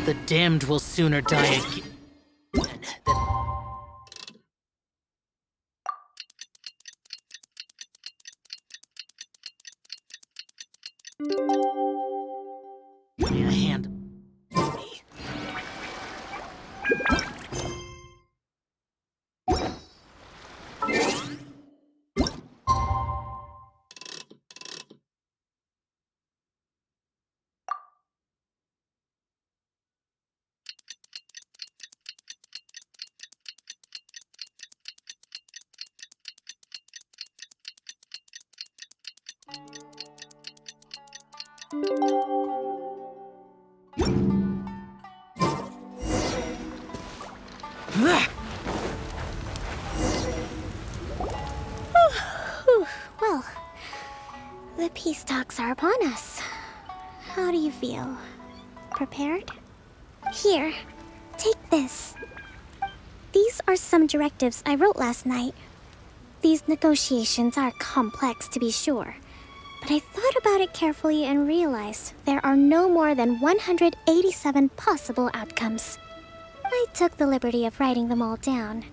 The damned will sooner die again than... Lay a hand on me. Well, the peace talks are upon us. How do you feel? Prepared? Here, take this. These are some directives I wrote last night. These negotiations are complex, to be sure, but I thought about it carefully and realized there are no more than 187 possible outcomes. I took the liberty of writing them all down.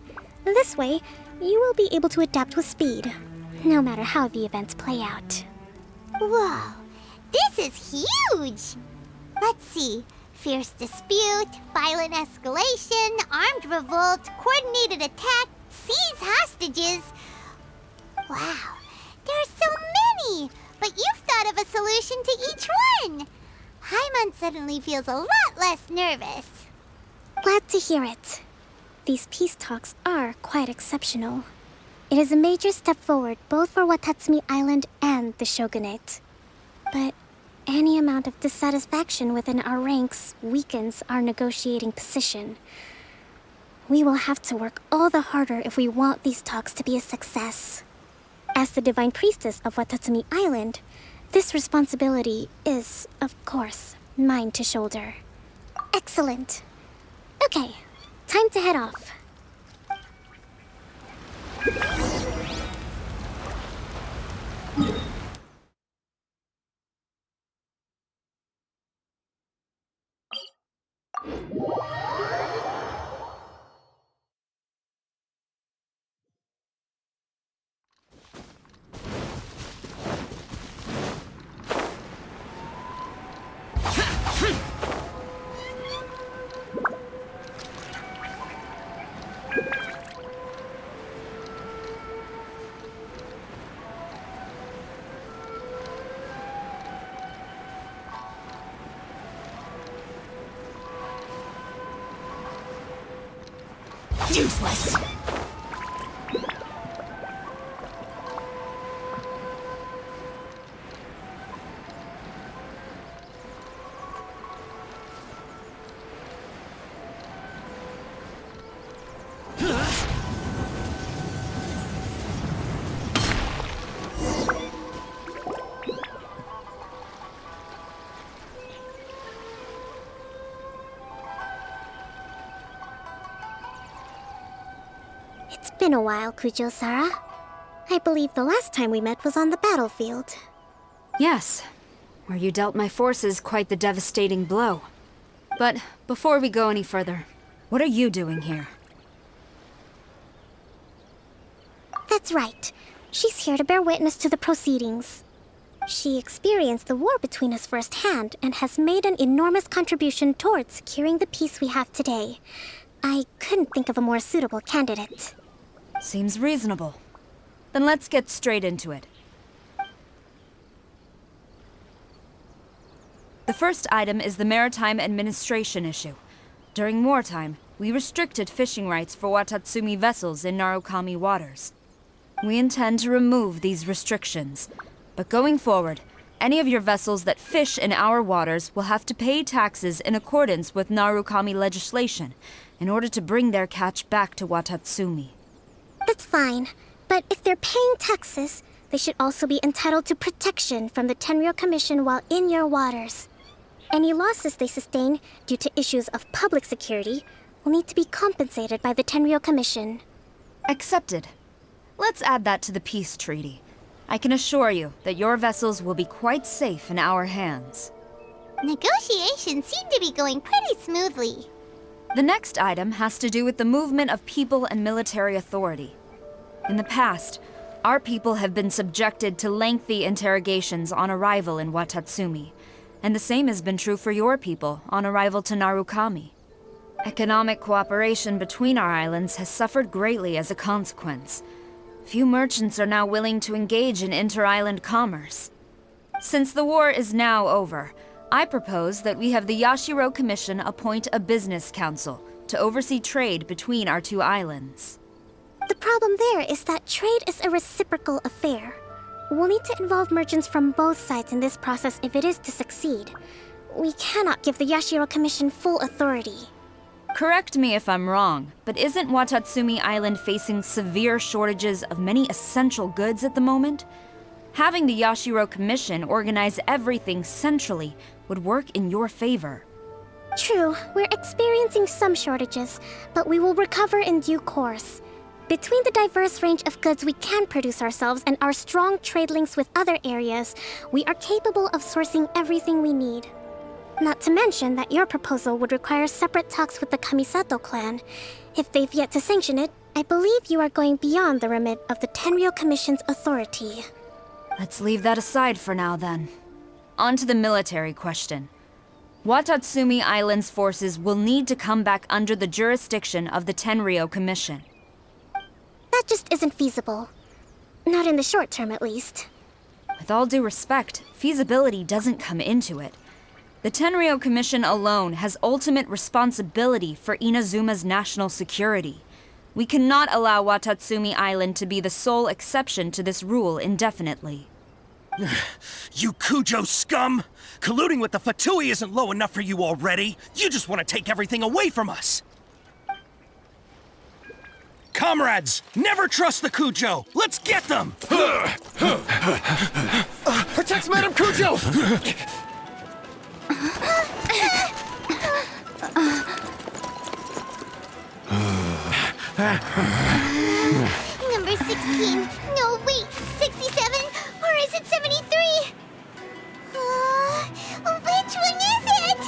This way, you will be able to adapt with speed, no matter how the events play out. Whoa, this is huge! Let's see. Fierce dispute, violent escalation, armed revolt, coordinated attack, seize hostages. Wow, there are so many! But you've thought of a solution to each one! Paimon suddenly feels a lot less nervous. Glad to hear it. These peace talks are quite exceptional. It is a major step forward both for Watatsumi Island and the Shogunate. But any amount of dissatisfaction within our ranks weakens our negotiating position. We will have to work all the harder if we want these talks to be a success. As the Divine Priestess of Watatsumi Island, this responsibility is, of course, mine to shoulder. Excellent. Okay, time to head off. Useless! It's been a while, Kujou, Sara. I believe the last time we met was on the battlefield. Yes, where you dealt my forces quite the devastating blow. But before we go any further, what are you doing here? That's right. She's here to bear witness to the proceedings. She experienced the war between us firsthand and has made an enormous contribution towards securing the peace we have today. I couldn't think of a more suitable candidate. Seems reasonable. Then let's get straight into it. The first item is the Maritime administration issue. During wartime, we restricted fishing rights for Watatsumi vessels in Narukami waters. We intend to remove these restrictions, but going forward, any of your vessels that fish in our waters will have to pay taxes in accordance with Narukami legislation in order to bring their catch back to Watatsumi. That's fine, but if they're paying taxes, they should also be entitled to protection from the Tenryou Commission while in your waters. Any losses they sustain due to issues of public security will need to be compensated by the Tenryou Commission. Accepted. Let's add that to the peace treaty. I can assure you that your vessels will be quite safe in our hands. Negotiations seem to be going pretty smoothly. The next item has to do with the movement of people and military authority. In the past, our people have been subjected to lengthy interrogations on arrival in Watatsumi, and the same has been true for your people on arrival to Narukami. Economic cooperation between our islands has suffered greatly as a consequence. Few merchants are now willing to engage in inter-island commerce. Since the war is now over, I propose that we have the Yashiro Commission appoint a business council to oversee trade between our two islands. The problem there is that trade is a reciprocal affair. We'll need to involve merchants from both sides in this process if it is to succeed. We cannot give the Yashiro Commission full authority. Correct me if I'm wrong, but isn't Watatsumi Island facing severe shortages of many essential goods at the moment? Having the Yashiro Commission organize everything centrally would work in your favor. True, we're experiencing some shortages, but we will recover in due course. Between the diverse range of goods we can produce ourselves and our strong trade links with other areas, we are capable of sourcing everything we need. Not to mention that your proposal would require separate talks with the Kamisato clan. If they've yet to sanction it, I believe you are going beyond the remit of the Tenryou Commission's authority. Let's leave that aside for now, then. On to the military question. Watatsumi Island's forces will need to come back under the jurisdiction of the Tenryou Commission. That just isn't feasible. Not in the short term, at least. With all due respect, feasibility doesn't come into it. The Tenryou Commission alone has ultimate responsibility for Inazuma's national security. We cannot allow Watatsumi Island to be the sole exception to this rule indefinitely. You Kujou scum! Colluding with the Fatui isn't low enough for you already. You just want to take everything away from us. Comrades, never trust the Kujou! Let's get them! Protect Madame Kujou! Number 16. No, wait, 67? Or is it 73? Which one is it?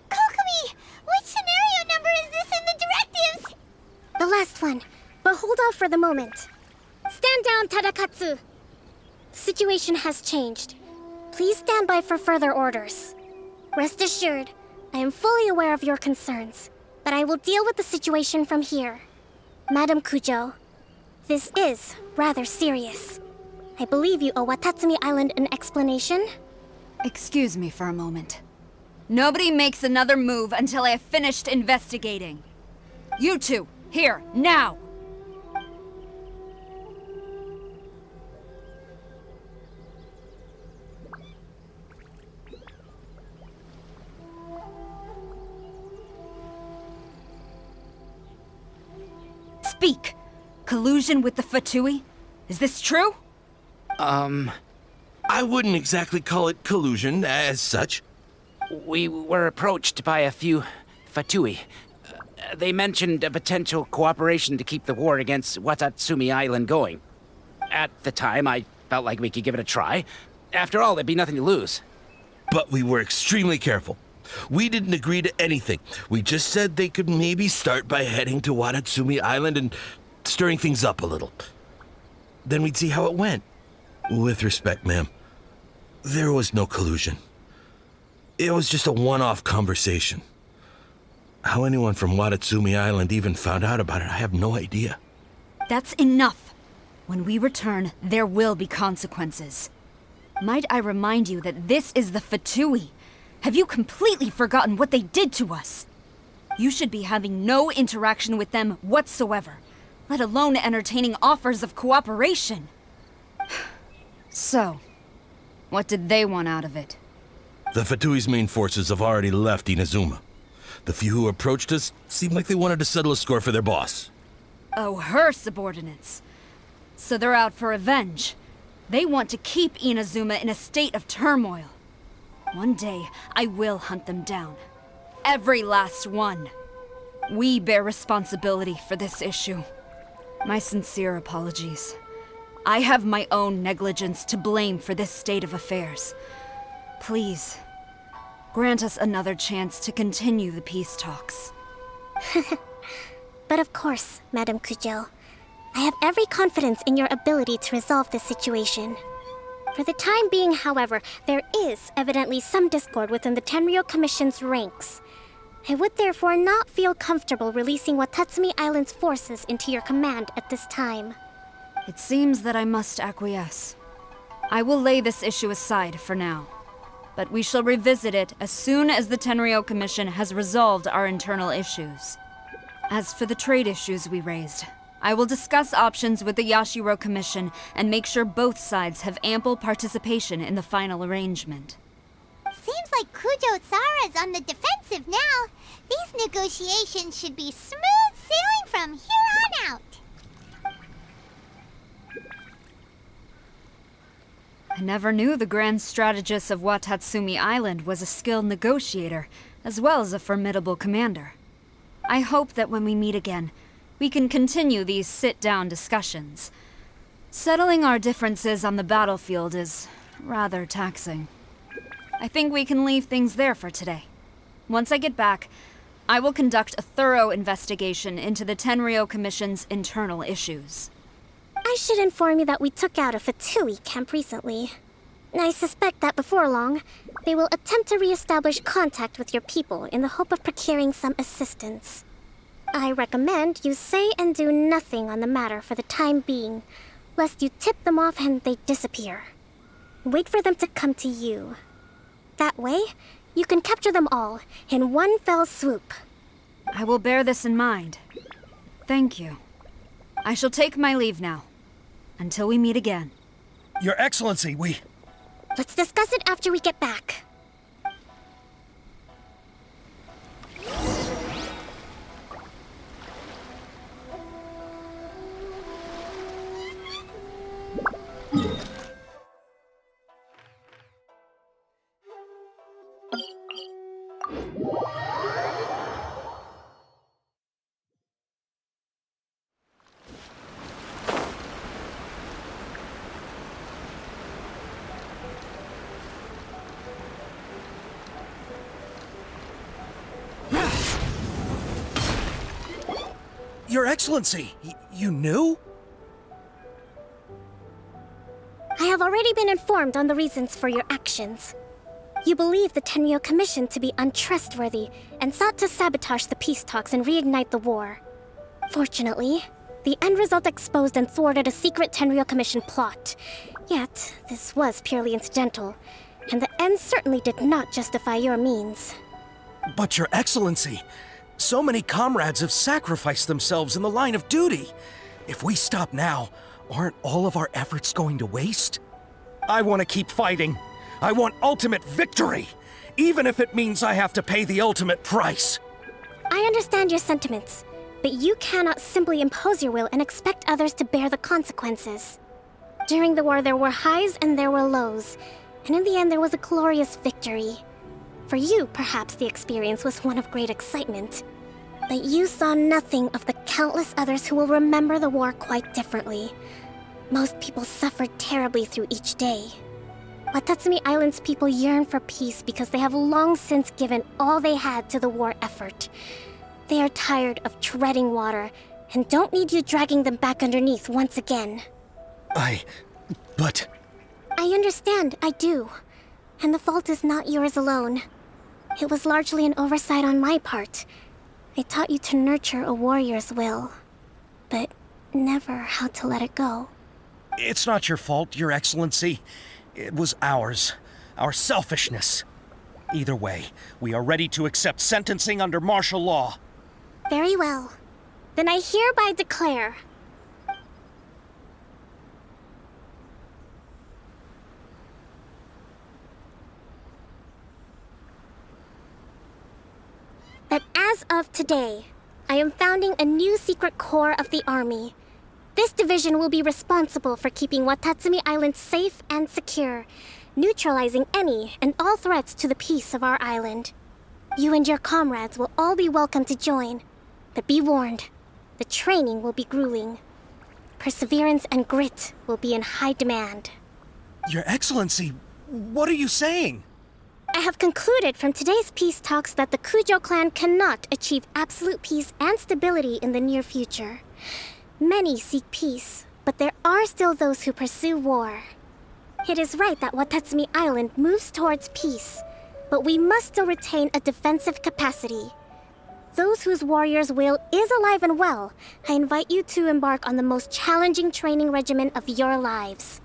Kokomi! Which scenario number is this in the directives? The last one, but hold off for the moment. Stand down, Tadakatsu! The situation has changed. Please stand by for further orders. Rest assured, I am fully aware of your concerns, but I will deal with the situation from here. Madame Kujou, this is rather serious. I believe you owe Watatsumi Island an explanation. Excuse me for a moment. Nobody makes another move until I have finished investigating. You two, here, now! Speak! Collusion with the Fatui? Is this true? I wouldn't exactly call it collusion as such. We were approached by a few Fatui. They mentioned a potential cooperation to keep the war against Watatsumi Island going. At the time, I felt like we could give it a try. After all, there'd be nothing to lose. But we were extremely careful. We didn't agree to anything. We just said they could maybe start by heading to Watatsumi Island and stirring things up a little. Then we'd see how it went. With respect, ma'am, there was no collusion. It was just a one-off conversation. How anyone from Watatsumi Island even found out about it, I have no idea. That's enough. When we return, there will be consequences. Might I remind you that this is the Fatui? Have you completely forgotten what they did to us? You should be having no interaction with them whatsoever, let alone entertaining offers of cooperation. So, what did they want out of it? The Fatui's main forces have already left Inazuma. The few who approached us seemed like they wanted to settle a score for their boss. Oh, her subordinates. So they're out for revenge. They want to keep Inazuma in a state of turmoil. One day, I will hunt them down. Every last one. We bear responsibility for this issue. My sincere apologies. I have my own negligence to blame for this state of affairs. Please, grant us another chance to continue the peace talks. But of course, Madame Kujou. I have every confidence in your ability to resolve this situation. For the time being, however, there is evidently some discord within the Tenryou Commission's ranks. I would therefore not feel comfortable releasing Watatsumi Island's forces into your command at this time. It seems that I must acquiesce. I will lay this issue aside for now. But we shall revisit it as soon as the Tenryou Commission has resolved our internal issues. As for the trade issues we raised, I will discuss options with the Yashiro Commission and make sure both sides have ample participation in the final arrangement. Seems like Kujou Sara's on the defensive now. These negotiations should be smooth sailing from here on out. I never knew the grand strategist of Watatsumi Island was a skilled negotiator, as well as a formidable commander. I hope that when we meet again, we can continue these sit-down discussions. Settling our differences on the battlefield is rather taxing. I think we can leave things there for today. Once I get back, I will conduct a thorough investigation into the Tenryou Commission's internal issues. I should inform you that we took out a Fatui camp recently. I suspect that before long, they will attempt to re-establish contact with your people in the hope of procuring some assistance. I recommend you say and do nothing on the matter for the time being, lest you tip them off and they disappear. Wait for them to come to you. That way, you can capture them all in one fell swoop. I will bear this in mind. Thank you. I shall take my leave now. Until we meet again. Your Excellency, Let's discuss it after we get back. Your Excellency, you knew? I have already been informed on the reasons for your actions. You believe the Tenryou Commission to be untrustworthy and sought to sabotage the peace talks and reignite the war. Fortunately, the end result exposed and thwarted a secret Tenryou Commission plot. Yet, this was purely incidental, and the end certainly did not justify your means. But Your Excellency, so many comrades have sacrificed themselves in the line of duty. If we stop now, aren't all of our efforts going to waste? I want to keep fighting. I want ultimate victory, even if it means I have to pay the ultimate price. I understand your sentiments, but you cannot simply impose your will and expect others to bear the consequences. During the war, there were highs and there were lows, and in the end, there was a glorious victory. For you, perhaps the experience was one of great excitement. But you saw nothing of the countless others who will remember the war quite differently. Most people suffered terribly through each day. Watatsumi Island's people yearn for peace because they have long since given all they had to the war effort. They are tired of treading water and don't need you dragging them back underneath once again. But... I understand, I do. And the fault is not yours alone. It was largely an oversight on my part. I taught you to nurture a warrior's will, but never how to let it go. It's not your fault, Your Excellency. It was ours. Our selfishness. Either way, we are ready to accept sentencing under martial law. Very well. Then I hereby declare... that As of today, I am founding a new secret corps of the army. This division will be responsible for keeping Watatsumi Island safe and secure, neutralizing any and all threats to the peace of our island. You and your comrades will all be welcome to join, but be warned, the training will be grueling. Perseverance and grit will be in high demand. Your Excellency, what are you saying? I have concluded from today's peace talks that the Kujou clan cannot achieve absolute peace and stability in the near future. Many seek peace, but there are still those who pursue war. It is right that Watatsumi Island moves towards peace, but we must still retain a defensive capacity. Those whose warrior's will is alive and well, I invite you to embark on the most challenging training regimen of your lives.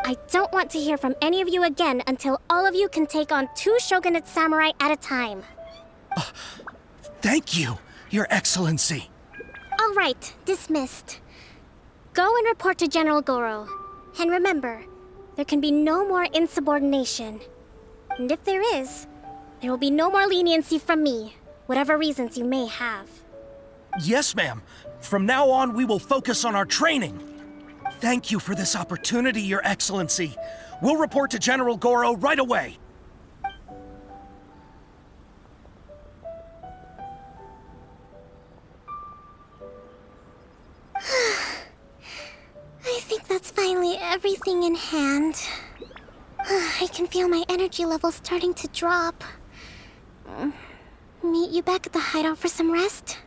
I don't want to hear from any of you again until all of you can take on 2 shogunate samurai at a time. Thank you, Your Excellency. All right, dismissed. Go and report to General Goro. And remember, there can be no more insubordination. And if there is, there will be no more leniency from me, whatever reasons you may have. Yes, ma'am. From now on, we will focus on our training. Thank you for this opportunity, Your Excellency. We'll report to General Goro right away. I think that's finally everything in hand. I can feel my energy levels starting to drop. Meet you back at the hideout for some rest?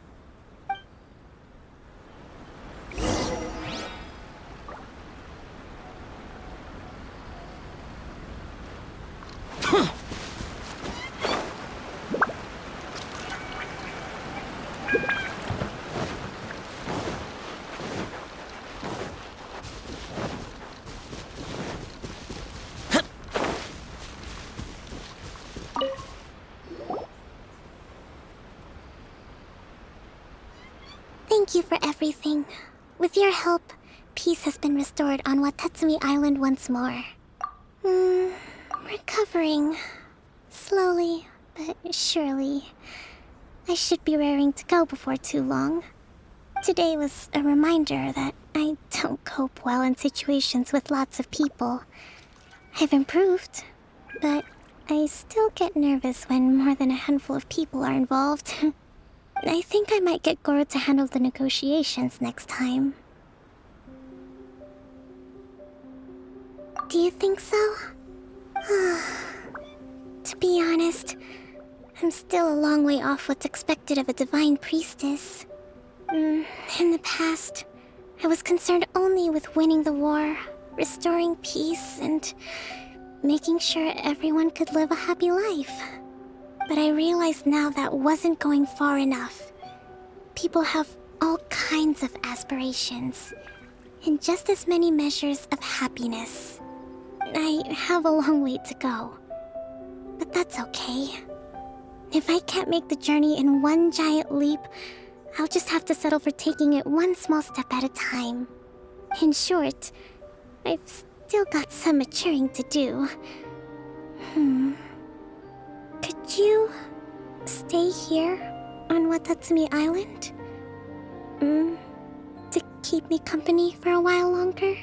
Thank you for everything. With your help, peace has been restored on Watatsumi Island once more. Recovering. Slowly, but surely. I should be raring to go before too long. Today was a reminder that I don't cope well in situations with lots of people. I've improved, but I still get nervous when more than a handful of people are involved. I think I might get Goro to handle the negotiations next time. Do you think so? To be honest, I'm still a long way off what's expected of a divine priestess. In the past, I was concerned only with winning the war, restoring peace, and making sure everyone could live a happy life. But I realize now that wasn't going far enough. People have all kinds of aspirations, and just as many measures of happiness. I have a long way to go, but that's okay. If I can't make the journey in one giant leap, I'll just have to settle for taking it one small step at a time. In short, I've still got some maturing to do. Could you stay here on Watatsumi Island? To keep me company for a while longer?